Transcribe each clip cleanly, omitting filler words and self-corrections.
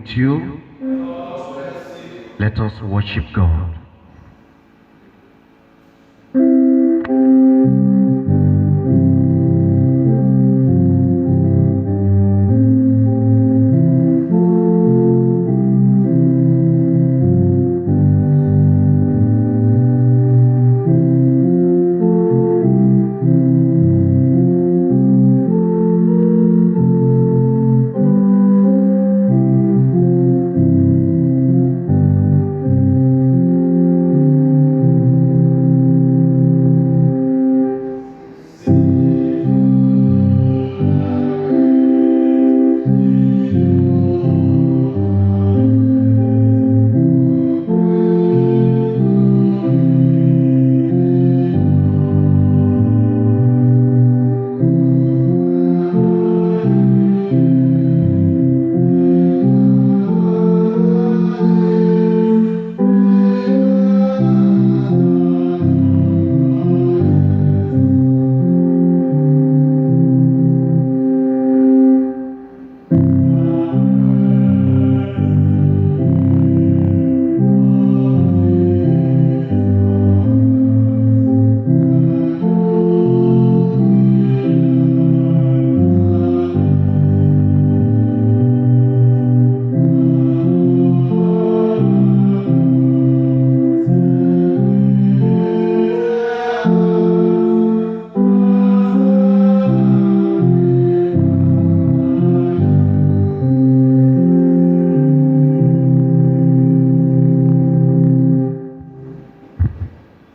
with you. Let us worship God.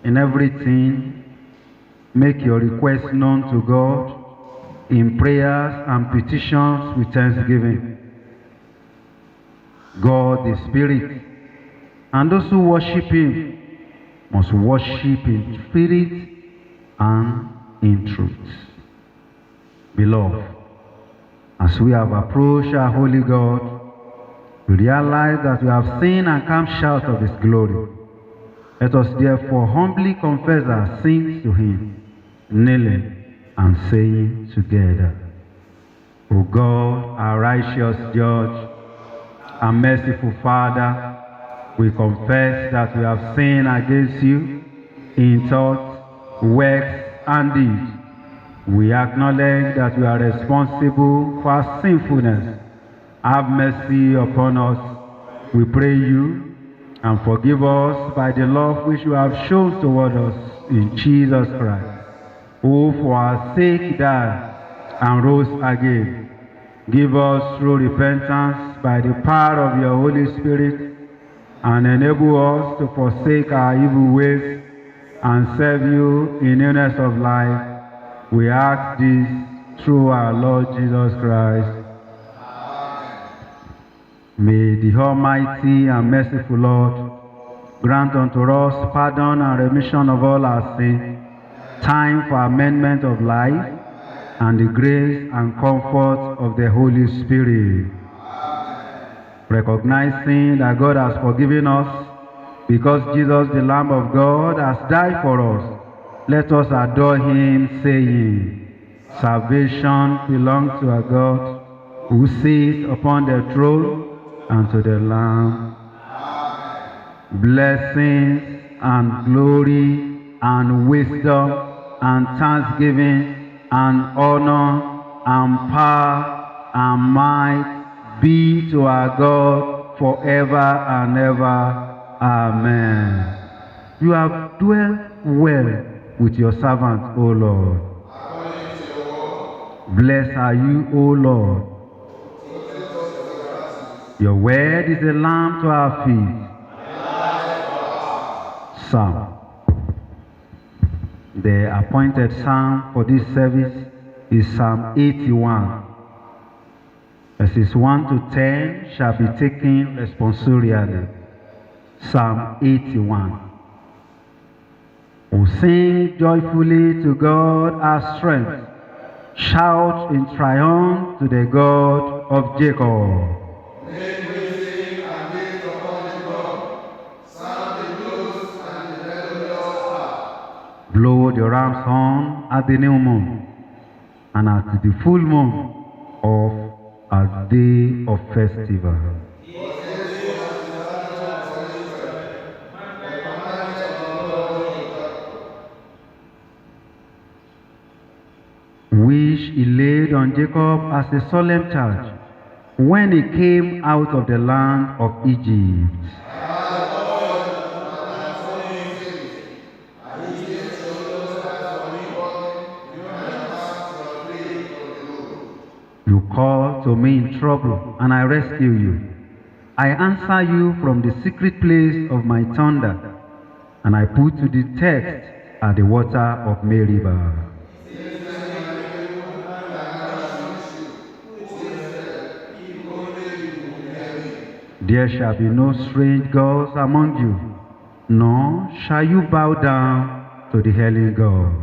In everything, make your requests known to God in prayers and petitions with thanksgiving. God is spirit, and those who worship him must worship in spirit and in truth. Beloved, as we have approached our holy God, we realize that we have sinned and come short of his glory. Let us therefore humbly confess our sins to him, kneeling and saying together, O God, our righteous judge, and merciful Father, we confess that we have sinned against you in thought, words, and deeds. We acknowledge that we are responsible for our sinfulness. Have mercy upon us, we pray you, and forgive us by the love which you have shown toward us in Jesus Christ, who for our sake died and rose again. Give us through repentance by the power of your Holy Spirit, and enable us to forsake our evil ways and serve you in newness of life. We ask this through our Lord Jesus Christ. May the Almighty and merciful Lord grant unto us pardon and remission of all our sins, time for amendment of life, and the grace and comfort of the Holy Spirit. Recognizing that God has forgiven us, because Jesus, the Lamb of God, has died for us, let us adore him, saying, Salvation belongs to our God, who sits upon the throne, and to the Lamb. Blessings and glory and wisdom and thanksgiving and honor and power and might be to our God forever and ever. Amen. You have dwelt well with your servant, O Lord. Blessed are you, O Lord. Your word is a lamp to our feet. Psalm. The appointed psalm for this service is Psalm 81. Verses 1 to 10 shall be taken responsorially. Psalm 81. O sing joyfully to God our strength. Shout in triumph to the God of Jacob. Make music and gaze upon the God. Sound the blues and the melodious harp. Blow the ram's horn at the new moon, and at the full moon of a day of festival. which he laid on Jacob as a solemn charge when he came out of the land of Egypt. You call to me in trouble, and I rescue you. I answer you from the secret place of my thunder, and I put to the test at the water of Meribah. There shall be no strange gods among you, nor shall you bow down to the healing God.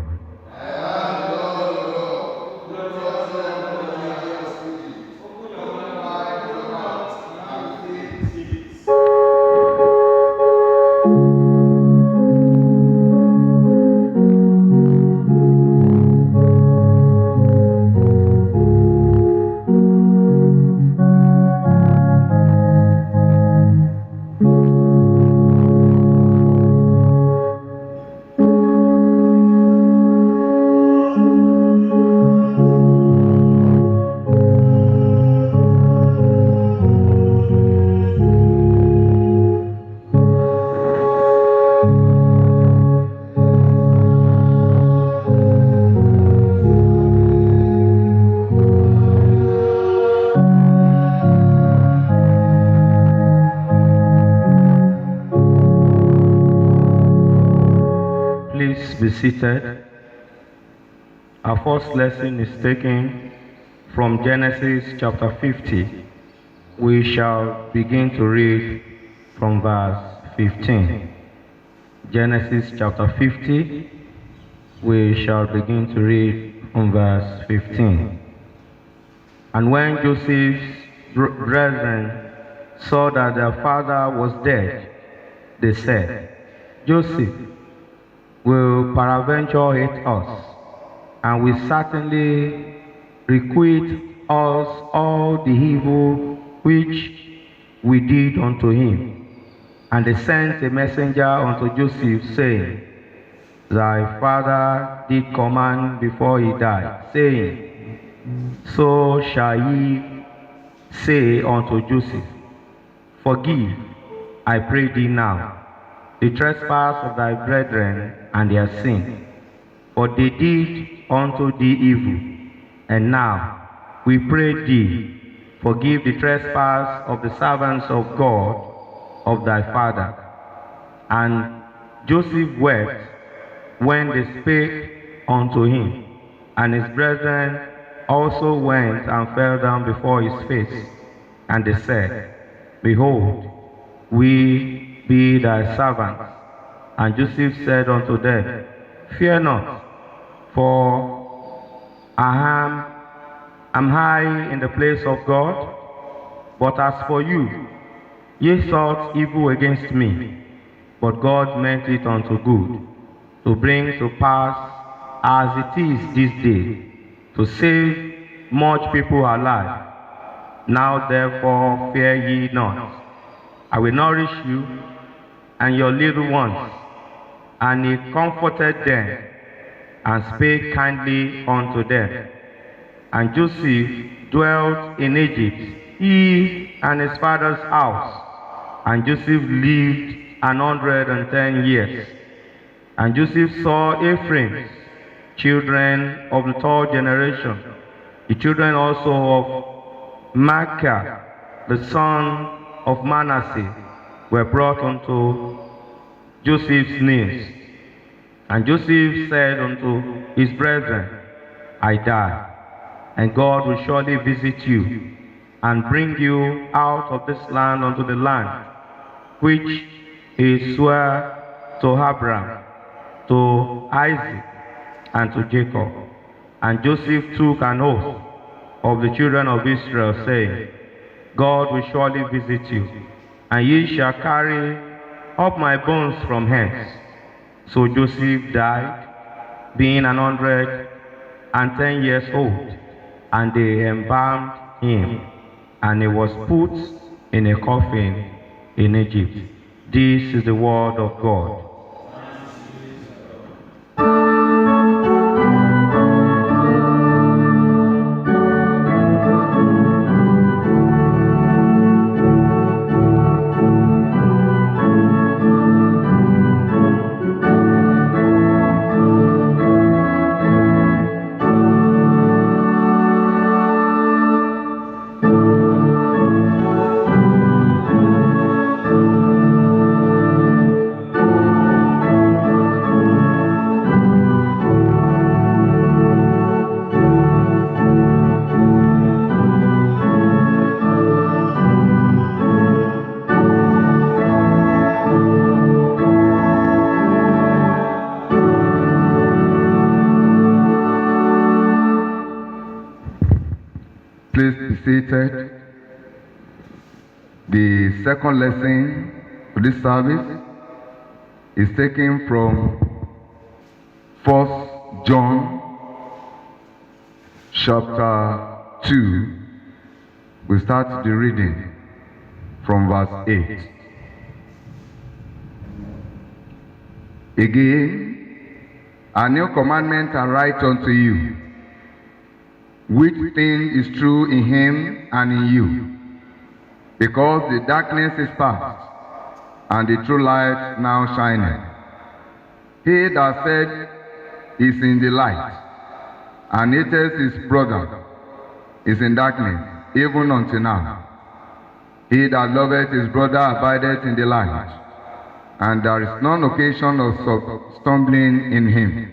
Be seated. Our first lesson is taken from Genesis chapter 50. We shall begin to read from verse 15. Genesis chapter 50. We shall begin to read from verse 15. And when Joseph's brethren saw that their father was dead, they said, Joseph will peradventure hate us, and will certainly requite us all the evil which we did unto him. And they sent a messenger unto Joseph, saying, Thy father did command before he died, saying, So shall ye say unto Joseph, Forgive, I pray thee now, the trespass of thy brethren and their sin, for they did unto thee evil. And now, we pray thee, forgive the trespass of the servants of God, of thy father. And Joseph wept when they spake unto him, and his brethren also went and fell down before his face. And they said, Behold, we be thy servants. And Joseph said unto them, Fear not, for I am high in the place of God. But as for you, ye thought evil against me, but God meant it unto good, to bring to pass as it is this day, to save much people alive. Now therefore fear ye not. I will nourish you and your little ones. And he comforted them, and spake kindly unto them. And Joseph dwelt in Egypt, he and his father's house. And Joseph lived 110 years. And Joseph saw Ephraim's children of the third generation, the children also of Machir, the son of Manasseh, were brought unto Joseph's knees. And Joseph said unto his brethren, I die, and God will surely visit you, and bring you out of this land unto the land which he sware to Abraham, to Isaac, and to Jacob. And Joseph took an oath of the children of Israel, saying, God will surely visit you, and ye shall carry up my bones from hence. So Joseph died, being 110 years old, and they embalmed him, and he was put in a coffin in Egypt. This is the word of God. Please be seated. The second lesson for this service is taken from 1 John chapter 2. We start the reading from verse 8. Again, a new commandment I write unto you, which thing is true in him and in you, because the darkness is past, and the true light now shineth. He that said is in the light, and hateth his brother, is in darkness, even until now. He that loveth his brother abideth in the light, and there is none occasion of stumbling in him.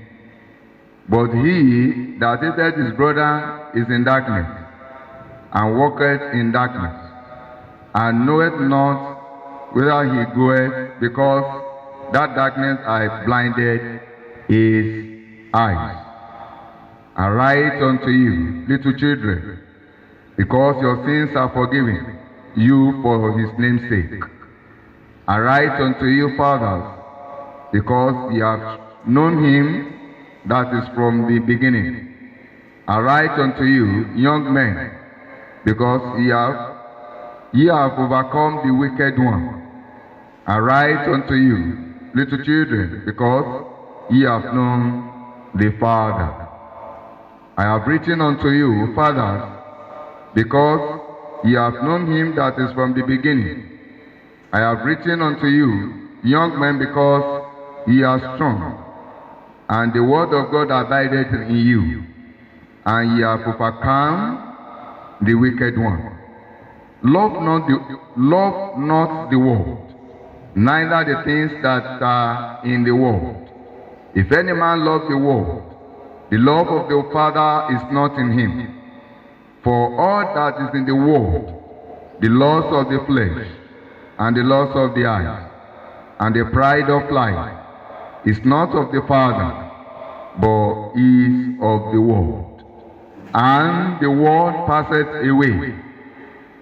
But he that hateth his brother is in darkness, and walketh in darkness, and knoweth not whither he goeth, because that darkness hath blinded his eyes. I write unto you, little children, because your sins are forgiven you for his name's sake. I write unto you, fathers, because ye have known him that is from the beginning. I write unto you, young men, because ye have overcome the wicked one. I write unto you, little children, because ye have known the Father. I have written unto you, fathers, because ye have known him that is from the beginning. I have written unto you, young men, because ye are strong, and the word of God abideth in you, and ye have overcome the wicked one. Love not the world, neither the things that are in the world. If any man love the world, the love of the Father is not in him. For all that is in the world, the lust of the flesh, and the lust of the eyes, and the pride of life, is not of the Father, but is of the world. And the world passeth away,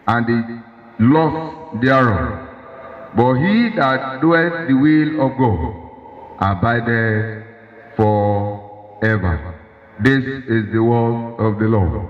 and the lust thereof. But he that doeth the will of God abideth forever. This is the word of the Lord.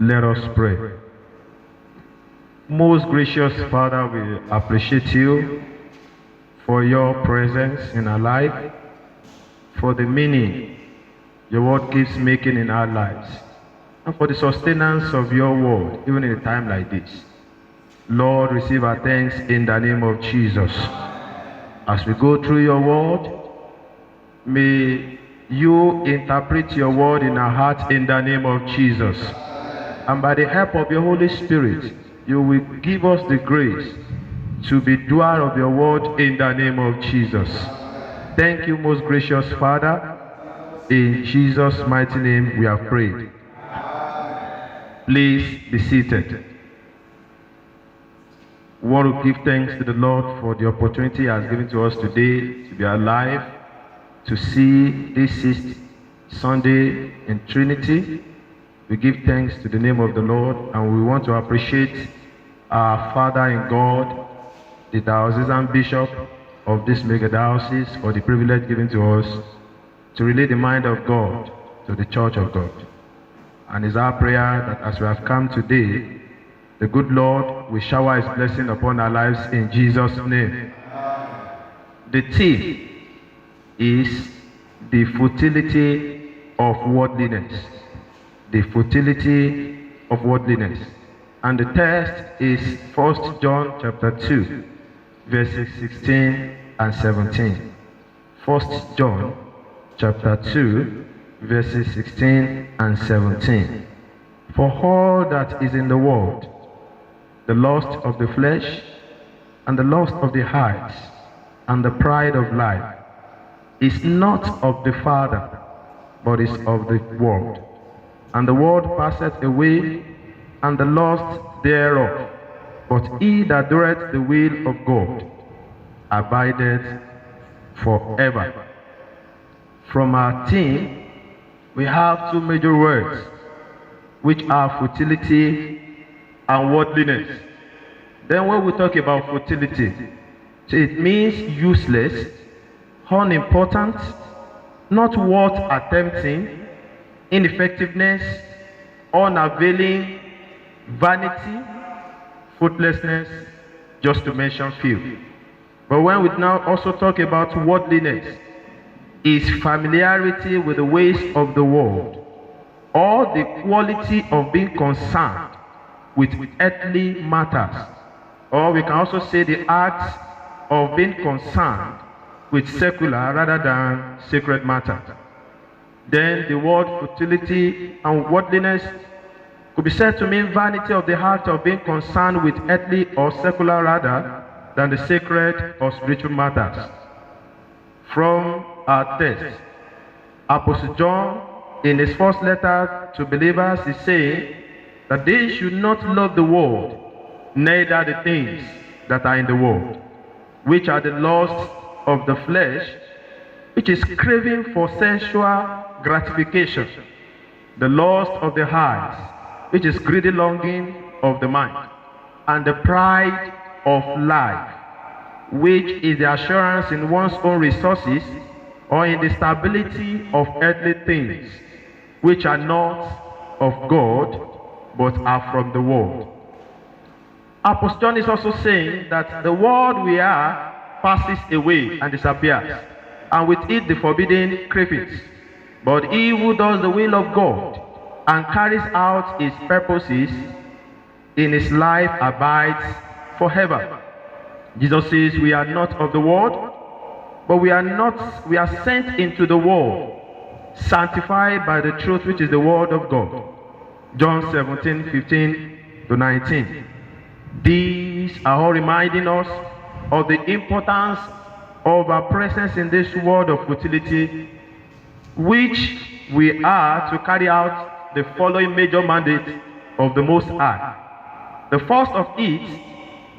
Let us pray. Most gracious Father, we appreciate you for your presence in our life, for the meaning your word keeps making in our lives, and for the sustenance of your word, even in a time like this. Lord, receive our thanks in the name of Jesus. As we go through your word, may you interpret your word in our hearts in the name of Jesus. And by the help of your Holy Spirit, you will give us the grace to be doer of your word in the name of Jesus. Thank you, most gracious Father. In Jesus' mighty name we have prayed. Please be seated. We want to give thanks to the Lord for the opportunity He has given to us today to be alive, to see this 6th Sunday in Trinity. We give thanks to the name of the Lord, and we want to appreciate our Father in God, the Diocesan Bishop of this mega diocese, for the privilege given to us to relay the mind of God to the Church of God. And it's our prayer that as we have come today, the good Lord will shower His blessing upon our lives in Jesus' name. The theme is the futility of worldliness. The futility of worldliness. And the text is 1 John chapter 2, verses 16 and 17. 1 John chapter 2, verses 16 and 17. For all that is in the world, the lust of the flesh, and the lust of the eyes, and the pride of life, is not of the Father, but is of the world. And the world passeth away, and the lust thereof. But he that doeth the will of God abideth forever. From our theme, we have two major words, which are futility and worldliness. Then when we talk about futility, it means useless, unimportant, not worth attempting, ineffectiveness, unavailing, vanity, fruitlessness, just to mention few. But when we now also talk about worldliness, is familiarity with the ways of the world, or the quality of being concerned with earthly matters, or we can also say the act of being concerned with secular rather than sacred matters. Then the word futility and worldliness could be said to mean vanity of the heart of being concerned with earthly or secular rather than the sacred or spiritual matters. From our text, Apostle John, in his first letter to believers, is saying that they should not love the world, neither the things that are in the world, which are the lusts of the flesh, which is craving for sensual gratification, the lust of the eyes, which is greedy longing of the mind, and the pride of life, which is the assurance in one's own resources or in the stability of earthly things, which are not of God, but are from the world. Apostle John is also saying that the world we are passes away and disappears, and with it the forbidden cravings. But he who does the will of God and carries out his purposes in his life abides forever. Jesus says we are not of the world, but we are sent into the world, sanctified by the truth which is the word of God. John 17:15-19. These are all reminding us of the importance of our presence in this world of futility, which we are to carry out the following major mandate of the Most High. The first of it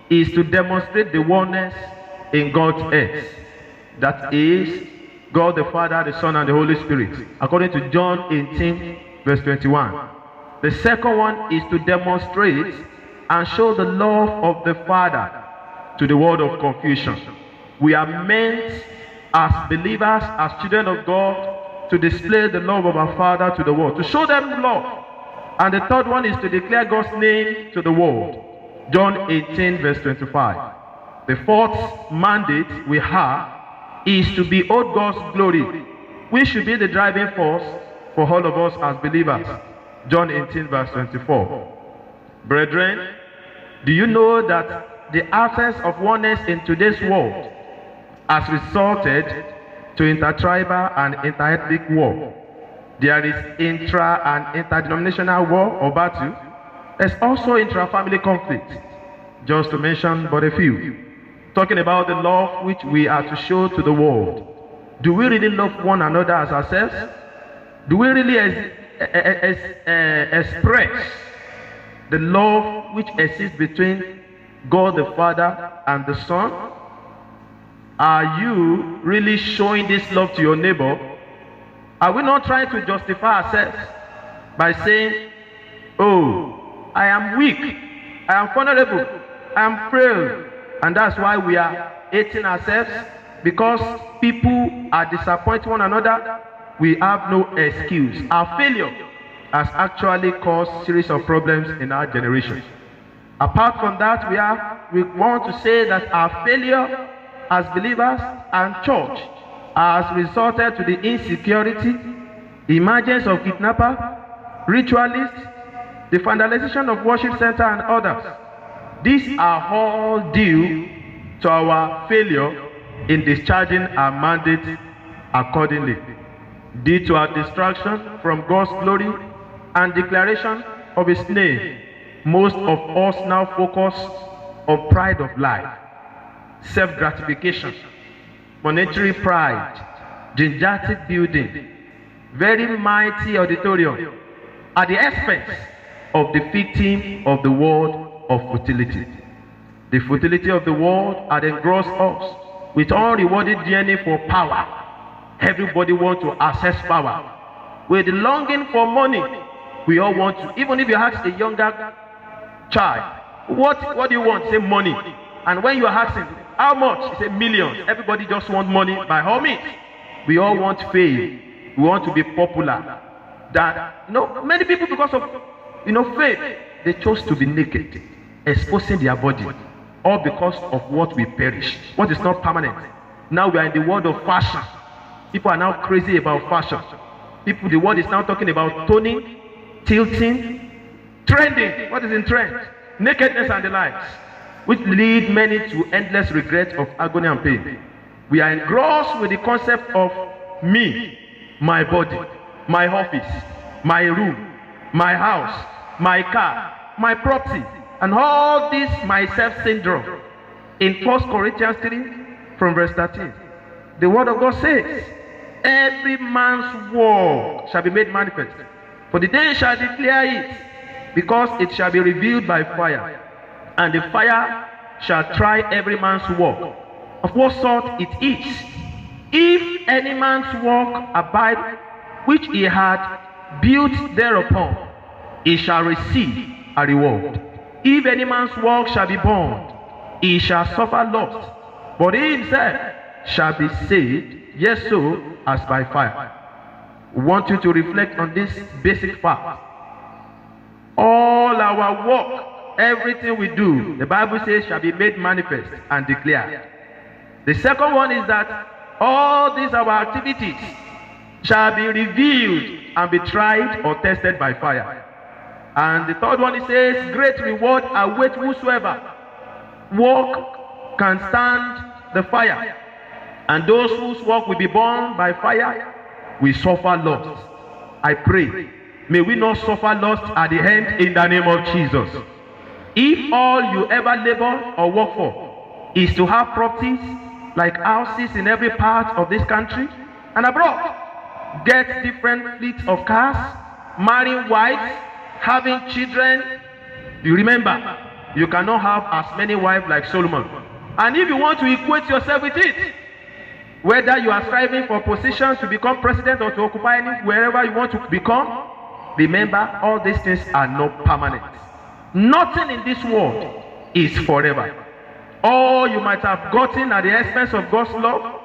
is to demonstrate the oneness in God's earth. That is God the Father, the Son, and the Holy Spirit, according to John 18:21. The second one is to demonstrate and show the love of the Father to the world of confusion. We are meant as believers, as children of God, to display the love of our Father to the world, to show them love, And the third one is to declare God's name to the world. John 18, verse 25. The fourth mandate we have is to behold God's glory, which should be the driving force for all of us as believers. John 18, verse 24. Brethren, do you know that the absence of oneness in today's world has resulted to intertribal and interethnic war? There is intra and interdenominational war or battle. There's also intra-family conflict, just to mention but a few. Talking about the love which we are to show to the world. Do we really love one another as ourselves? Do we really express the love which exists between God the Father and the Son? Are you really showing this love to your neighbor? Are we not trying to justify ourselves by saying, oh, I am weak, I am vulnerable, I am frail, and that's why we are hating ourselves? Because people are disappointing one another, we have no excuse. Our failure has actually caused a series of problems in our generation. Apart from that, we want to say that our failure as believers and church has resulted to the insecurity, the emergence of kidnappers, ritualists, the vandalization of worship center and others. These are all due to our failure in discharging our mandate accordingly. Due to our distraction from God's glory and declaration of His name, most of us now focus on pride of life, self-gratification, monetary pride, gigantic building, very mighty auditorium, at the expense of the victim of the world of futility. The futility of the world had engrossed us with unrewarded yearning for power. Everybody wants to access power. With the longing for money, we all want to. Even if you ask a younger child, what do you want? Say money. And when you are asking, how much? Say millions. Everybody just wants money by all means. We all want fame. We want to be popular. Many people, because of fame, they chose to be naked, exposing their body, all because of what we perish, what is not permanent. Now we are in the world of fashion. People are now crazy about fashion. The world is now talking about toning, tilting, trending. What is in trend? Nakedness and the likes, which lead many to endless regret of agony and pain. We are engrossed with the concept of me, my body, my office, my room, my house, my car, my property, and all this myself syndrome. In 1 Corinthians 3 from verse 13, the word of God says, every man's work shall be made manifest, for the day shall declare it, because it shall be revealed by fire, and the fire shall try every man's work, of what sort it is. If any man's work abide, which he had built thereupon, he shall receive a reward. If any man's work shall be burned, he shall suffer loss, but he himself shall be saved, yes, so as by fire. We want you to reflect on this basic fact. All our work, everything we do, the Bible says, shall be made manifest and declared. The second one is that all these our activities shall be revealed and be tried or tested by fire. And the third one, it says, great reward await whosoever work can stand the fire. And those whose work will be burned by fire will suffer loss. I pray, may we not suffer loss at the end in the name of Jesus. If all you ever labor or work for is to have properties like houses in every part of this country and abroad, get different fleets of cars, marrying wives, having children, you remember, you cannot have as many wives like Solomon. And if you want to equate yourself with it, whether you are striving for positions to become president or to occupy wherever you want to become, remember, all these things are not permanent. Nothing in this world is forever. All you might have gotten at the expense of God's love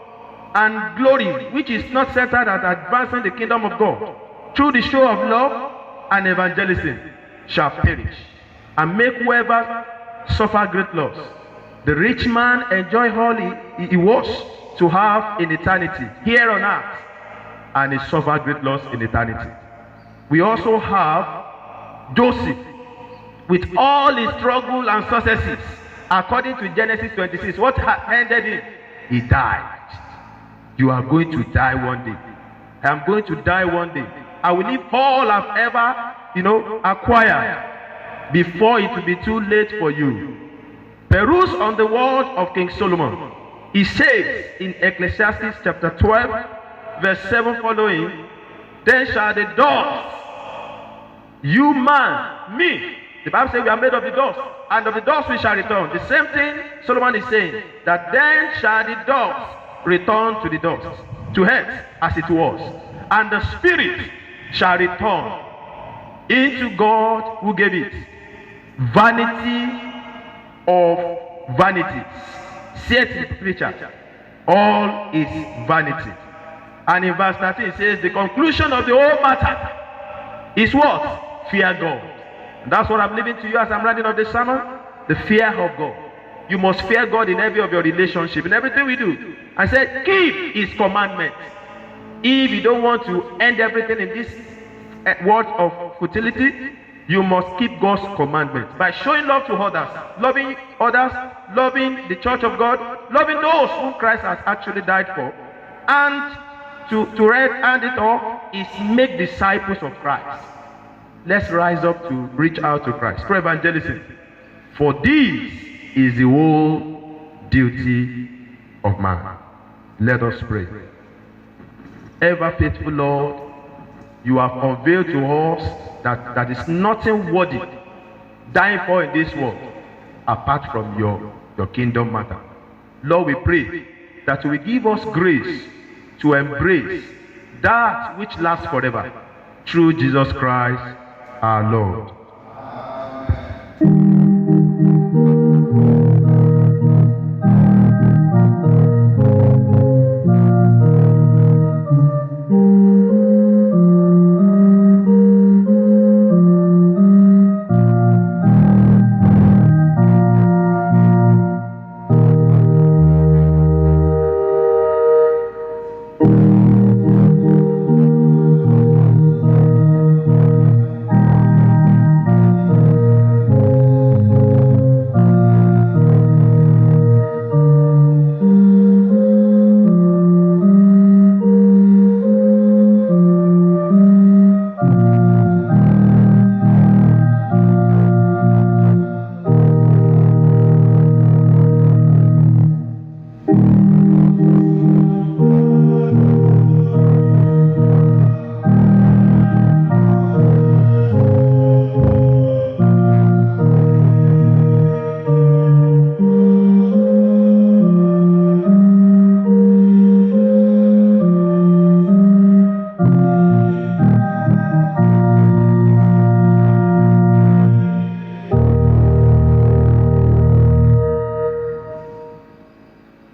and glory, which is not centered at advancing the kingdom of God, through the show of love and evangelism shall perish, and make whoever suffer great loss. The rich man enjoy all he was to have in eternity here on earth, and he suffered great loss in eternity. We also have Joseph with all his struggle and successes. According to Genesis 26, what ended him? He died. You are going to die one day. I am going to die one day. I will leave all I've ever, acquired before it will be too late for you. Peruse on the word of King Solomon. He says in Ecclesiastes chapter 12, verse 7 following, then shall the dust, you man, me. The Bible says we are made of the dust, and of the dust we shall return. The same thing Solomon is saying, that then shall the dust return to the dust, to earth as it was, and the spirit shall return into God who gave it. Vanity of vanities. Saith the preacher, all is vanity. And in verse 13 it says, the conclusion of the whole matter is what? Fear God. And that's what I'm leaving to you as I'm writing of this sermon. The fear of God. You must fear God in every of your relationship, in everything we do. I said, keep his commandments. If you don't want to end everything in this world of futility, you must keep God's commandments by showing love to others, loving the church of God, loving those whom Christ has actually died for, and to end it all is make disciples of Christ. Let's rise up to reach out to Christ. Through evangelism. For this is the whole duty of man. Let us pray. Ever faithful Lord, you have unveiled to us that there is nothing worthy dying for in this world apart from your kingdom matter. Lord, we pray that you will give us grace to embrace that which lasts forever through Jesus Christ our Lord.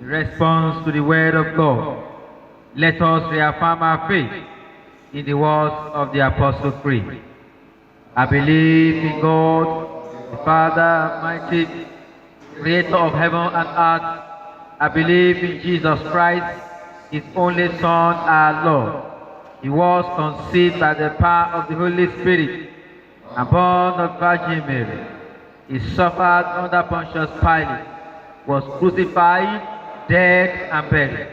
Response to the word of God. Let us reaffirm our faith in the words of the Apostle Creed. I believe in God, the Father Almighty, creator of heaven and earth. I believe in Jesus Christ, his only Son, our Lord. He was conceived by the power of the Holy Spirit and born of Virgin Mary. He suffered under Pontius Pilate, was crucified, dead and buried.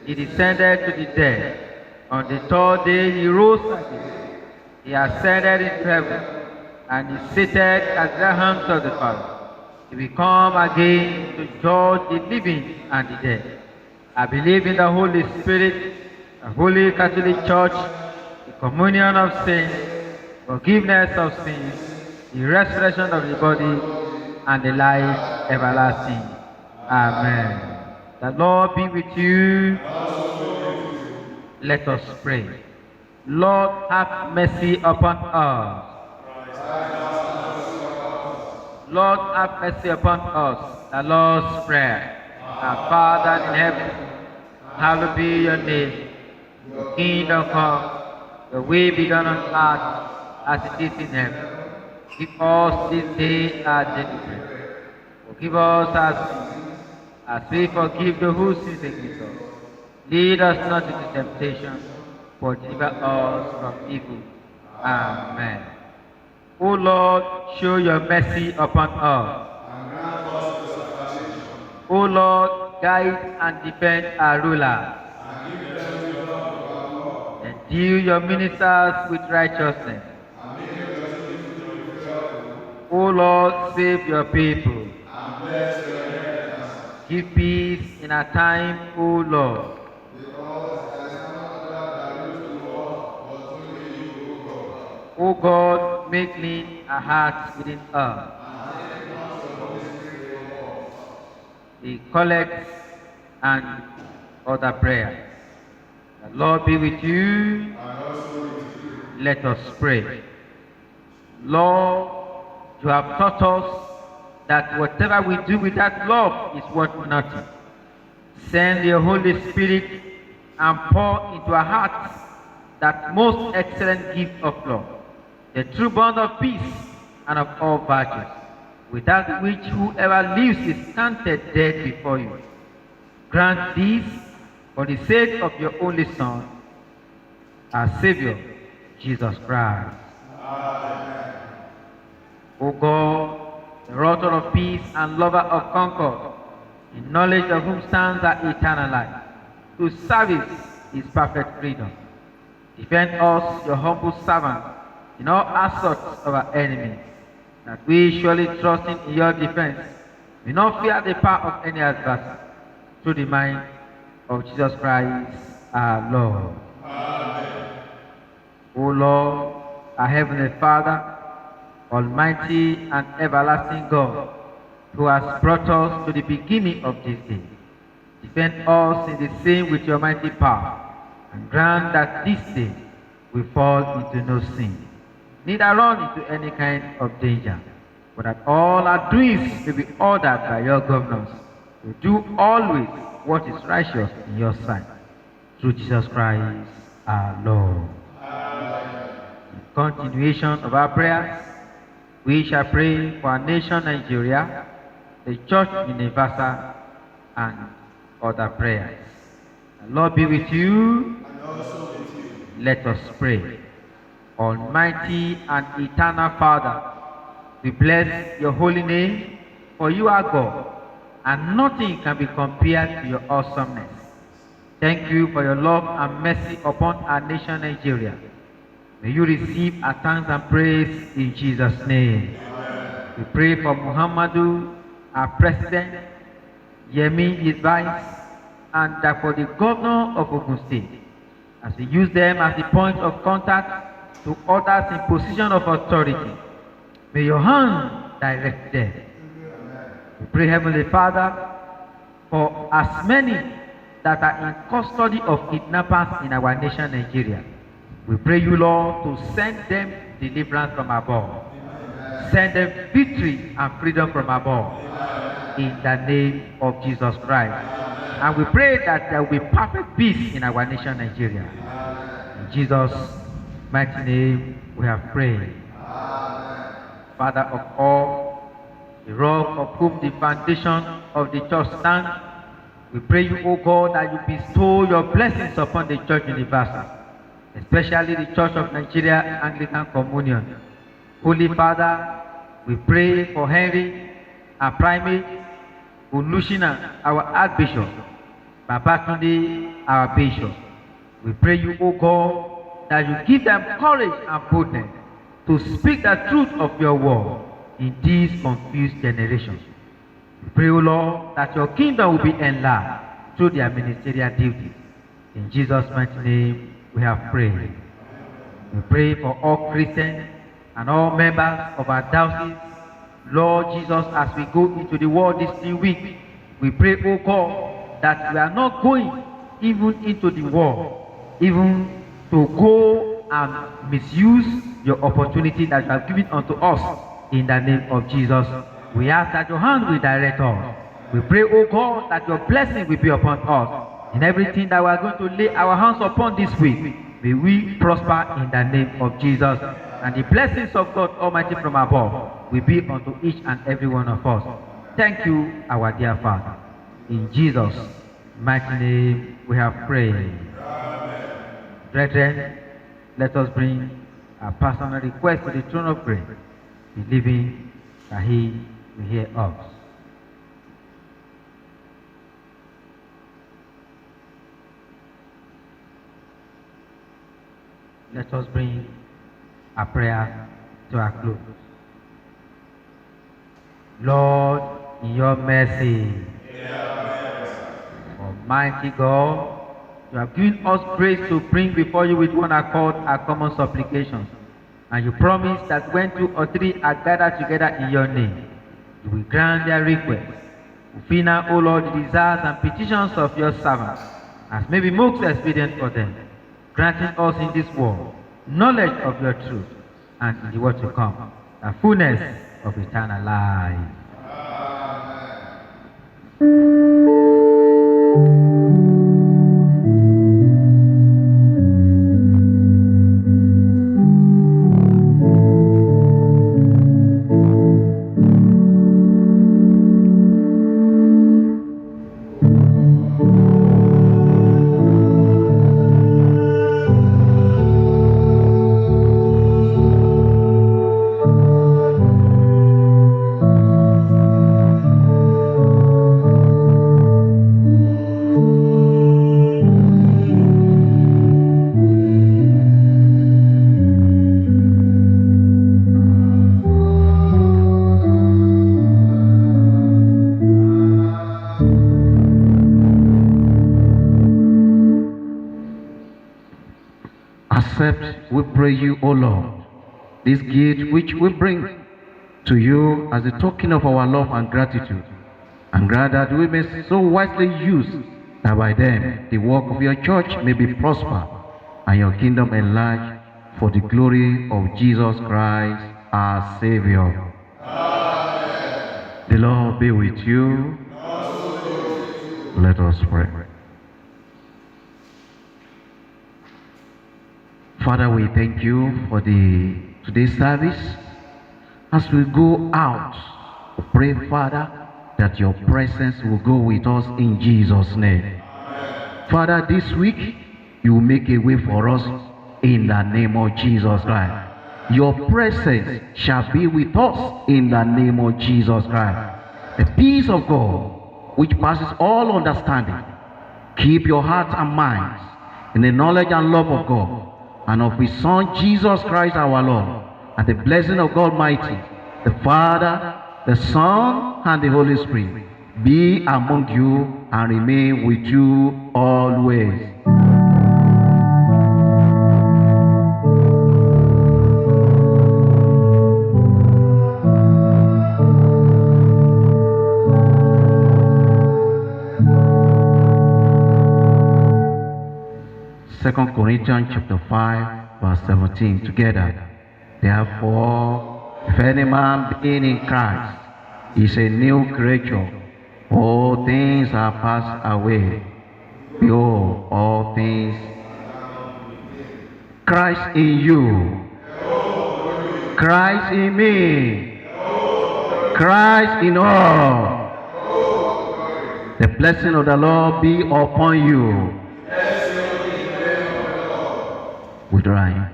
He descended to the dead. On the third day he rose again. He ascended into heaven and is seated at the hands of the Father. He will come again to judge the living and the dead. I believe in the Holy Spirit, the Holy Catholic Church, the communion of saints, forgiveness of sins, the resurrection of the body, and the life everlasting. Amen. The Lord be with you. Let us pray. Lord, have mercy upon us. Lord, have mercy upon us. The Lord's Prayer. Our Father in heaven, hallowed be your name. Your kingdom come, your will be done on earth as it is in heaven. Give us this day our daily bread. Forgive us our sins, as we forgive those who sin against us. Lead us not into temptation, but deliver us from evil. Amen. O Lord, show your mercy upon us. O Lord, guide and defend our rulers. Endue your ministers with righteousness. O Lord, save your people. Give peace in our time, O Lord. O God, make clean our hearts within us. The collects and other prayers. The Lord be with you. Let us pray. Lord, you have taught us that whatever we do without love is worth nothing. Send your Holy Spirit and pour into our hearts that most excellent gift of love, the true bond of peace and of all virtues, without which whoever lives is counted dead before you. Grant this for the sake of your only Son, our Savior, Jesus Christ. Amen. O God, the author of peace and lover of concord, in knowledge of whom stands our eternal life, whose service is perfect freedom. Defend us, your humble servants, in all assaults of our enemies, that we, surely trusting in your defense, may not fear the power of any adversary, through the mind of Jesus Christ our Lord. Amen. O Lord, our Heavenly Father, Almighty and everlasting God, who has brought us to the beginning of this day, defend us in the same with your mighty power, and grant that this day we fall into no sin, neither run into any kind of danger, but that all our doings may be ordered by your governors, to do always what is righteous in your sight, through Jesus Christ our Lord. Amen. In continuation of our prayers, we shall pray for our nation Nigeria, the Church Universal, and other prayers. The Lord be with you. And also with you. Let us pray. Almighty and eternal Father, we bless your holy name, for you are God, and nothing can be compared to your awesomeness. Thank you for your love and mercy upon our nation Nigeria. May you receive our thanks and praise in Jesus' name. Amen. We pray for Muhammadu, our president, Yemi, his vice, and for the governor of Ogun State, as we use them as the point of contact to others in position of authority. May your hand direct them. We pray, Heavenly Father, for as many that are in custody of kidnappers in our nation Nigeria. We pray you, Lord, to send them deliverance from above. Amen. Send them victory and freedom from above. Amen. In the name of Jesus Christ. Amen. And we pray that there will be perfect peace in our nation Nigeria. Amen. In Jesus' mighty name we have prayed. Amen. Father of all, the rock of whom the foundation of the church stands, we pray you, O God, that you bestow your blessings upon the Church Universal, especially the Church of Nigeria Anglican Communion. Holy Father, we pray for Henry, our primate, Olushina, our Archbishop, Babatunde, our Bishop. We pray you, O God, that you give them courage and boldness to speak the truth of your word in these confused generations. We pray, O Lord, that your kingdom will be enlarged through their ministerial duties. In Jesus' mighty name, we have prayed. We pray for all Christians and all members of our diocese. Lord Jesus, as we go into the world this new week, we pray, O God, that we are not going even into the world, even to go and misuse your opportunity that you have given unto us. In the name of Jesus, we ask that your hand will direct us. We pray, O God, that your blessing will be upon us. In everything that we are going to lay our hands upon this week, may we prosper in the name of Jesus. and the blessings of God Almighty from above will be unto each and every one of us. Thank you, our dear Father. In Jesus' mighty name we have prayed. Amen. Brethren, let us bring our personal request to the throne of grace, believing that He will hear us. Let us bring a prayer to a close. Lord, in your mercy, Almighty God, you have given us grace to bring before you with one accord our common supplications. And you promise that when 2 or 3 are gathered together in your name, you will grant their requests. Fulfill now, O Lord, the desires and petitions of your servants, as may be most expedient for them, granting us in this world knowledge of your truth, and in the world to come, the fullness of eternal life. Accept, we pray you, O Lord, this gift which we bring to you as a token of our love and gratitude, and grant that we may so wisely use that by them the work of your church may be prospered and your kingdom enlarged for the glory of Jesus Christ, our Savior. Amen. The Lord be with you. Let us pray. Father, we thank you for today's service. As we go out, we pray, Father, that your presence will go with us in Jesus' name. Amen. Father, this week, you will make a way for us in the name of Jesus Christ. Your presence shall be with us in the name of Jesus Christ. The peace of God, which passes all understanding, keep your hearts and minds in the knowledge and love of God and of his Son, Jesus Christ our Lord, and the blessing of God Almighty, the Father, the Son, and the Holy Spirit, be among you and remain with you always. Second Corinthians chapter 5, verse 17, together. Therefore, if any man be in Christ, he is a new creature. All things are passed away. Behold, all things. Christ in you. Christ in me. Christ in all. The blessing of the Lord be upon you. With Ryan.